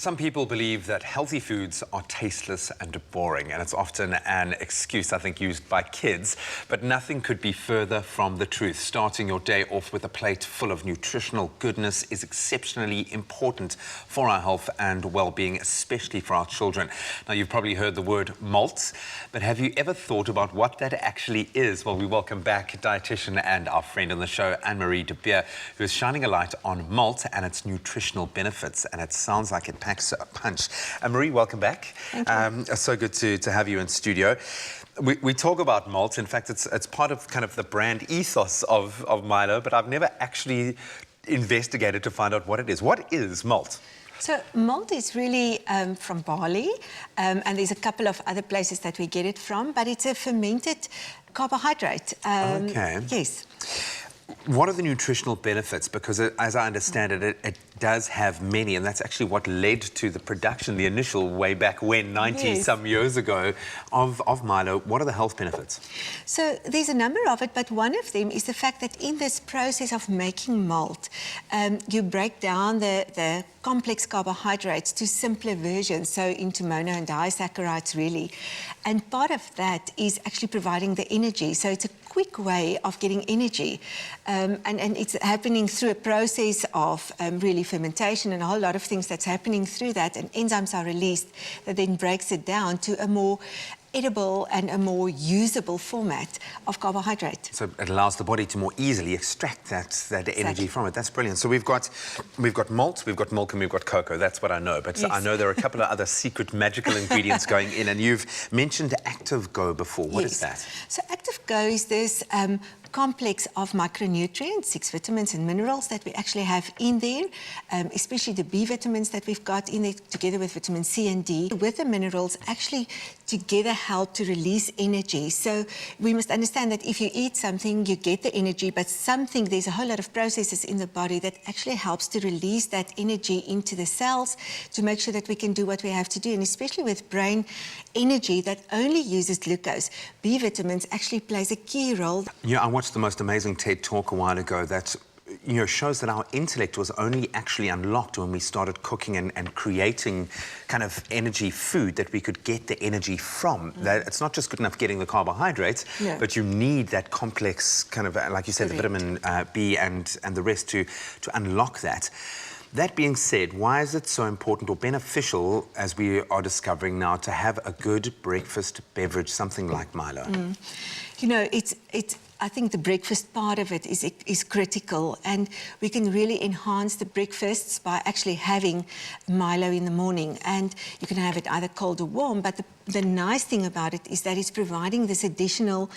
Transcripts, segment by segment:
Some people believe that healthy foods are tasteless and boring, and it's often an excuse, I think, used by kids. But nothing could be further from the truth. Starting your day off with a plate full of nutritional goodness is exceptionally important for our health and well-being, especially for our children. Now, you've probably heard the word malt, but have you ever thought about what that actually is? Well, we welcome back dietitian and our friend on the show, Anne-Marie de Beer, who is shining a light on malt and its nutritional benefits, and it sounds like it packs a punch. Marie, welcome back. Thank you. So good to have you in studio. We talk about malt. In fact, it's part of kind of the brand ethos of MILO, but I've never actually investigated to find out what it is. What is malt? So malt is really from barley, and there's a couple of other places that we get it from, but it's a fermented carbohydrate. Okay. Yes. What are the nutritional benefits? Because as I understand it, it does have many, and that's actually what led to the production, the initial way back when, 90-some years ago, of MILO. What are the health benefits? So there's a number of it, but one of them is the fact that in this process of making malt, you break down the complex carbohydrates to simpler versions, so into mono and disaccharides, really. And part of that is actually providing the energy. So it's a quick way of getting energy. And it's happening through a process of really fermentation and a whole lot of things that's happening through that, and enzymes are released that then breaks it down to a more edible and a more usable format of carbohydrate. So it allows the body to more easily extract that energy from it. That's brilliant. So we've got malt, we've got milk, and we've got cocoa. That's what I know. But yes, I know there are a couple of other secret magical ingredients going in, and you've mentioned Active Go before. What is that? So Active Go is this complex of micronutrients, 6 vitamins and minerals that we actually have in there, especially the B vitamins that we've got in there together with vitamin C and D. With the minerals actually together help to release energy. So we must understand that if you eat something, you get the energy, but there's a whole lot of processes in the body that actually helps to release that energy into the cells to make sure that we can do what we have to do. And especially with brain energy that only uses glucose, B vitamins actually plays a key role. Yeah, I watched the most amazing TED Talk a while ago that shows that our intellect was only actually unlocked when we started cooking and creating kind of energy food that we could get the energy from. That it's not just good enough getting the carbohydrates, but you need that complex kind of, like you said, the vitamin B and the rest to unlock that. That being said, why is it so important or beneficial, as we are discovering now, to have a good breakfast beverage, something like MILO? You know, I think the breakfast part of it is critical, and we can really enhance the breakfasts by actually having MILO in the morning. And you can have it either cold or warm, but the nice thing about it is that it's providing this additional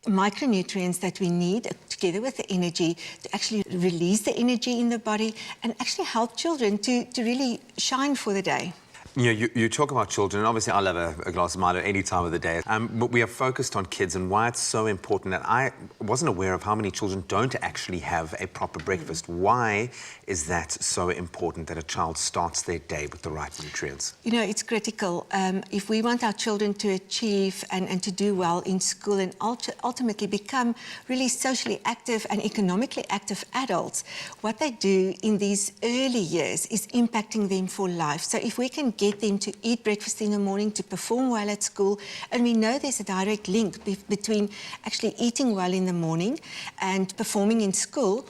micronutrients that we need together with the energy to actually release the energy in the body and actually help children to really shine for the day. You talk about children, and obviously I love a glass of MILO any time of the day, but we are focused on kids and why it's so important. And I wasn't aware of how many children don't actually have a proper breakfast. Why is that so important that a child starts their day with the right nutrients? You know, it's critical. If we want our children to achieve and to do well in school and ultimately become really socially active and economically active adults, what they do in these early years is impacting them for life. So if we can get them to eat breakfast in the morning, to perform well at school, and we know there's a direct link between actually eating well in the morning and performing in school,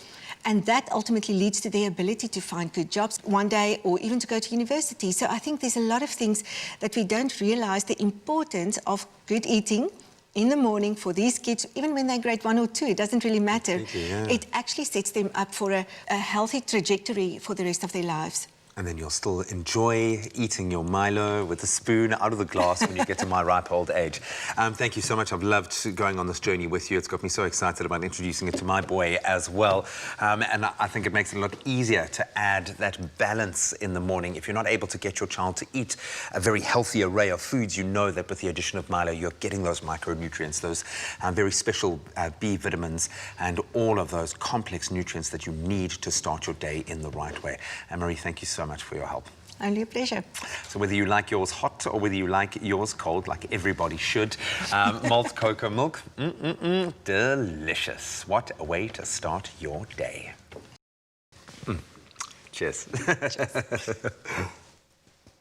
and that ultimately leads to their ability to find good jobs one day or even to go to university. So I think there's a lot of things that we don't realize the importance of good eating in the morning for these kids, even when they're grade 1 or 2, it doesn't really matter. It actually sets them up for a healthy trajectory for the rest of their lives. And then you'll still enjoy eating your MILO with a spoon out of the glass when you get to my ripe old age. Thank you so much. I've loved going on this journey with you. It's got me so excited about introducing it to my boy as well. And I think it makes it a lot easier to add that balance in the morning. If you're not able to get your child to eat a very healthy array of foods, you know that with the addition of MILO, you're getting those micronutrients, those very special B vitamins, and all of those complex nutrients that you need to start your day in the right way. Anne-Marie, thank you so much for your help. Only a pleasure. So whether you like yours hot or whether you like yours cold, like everybody should, malt cocoa milk, delicious. What a way to start your day. Cheers. Cheers.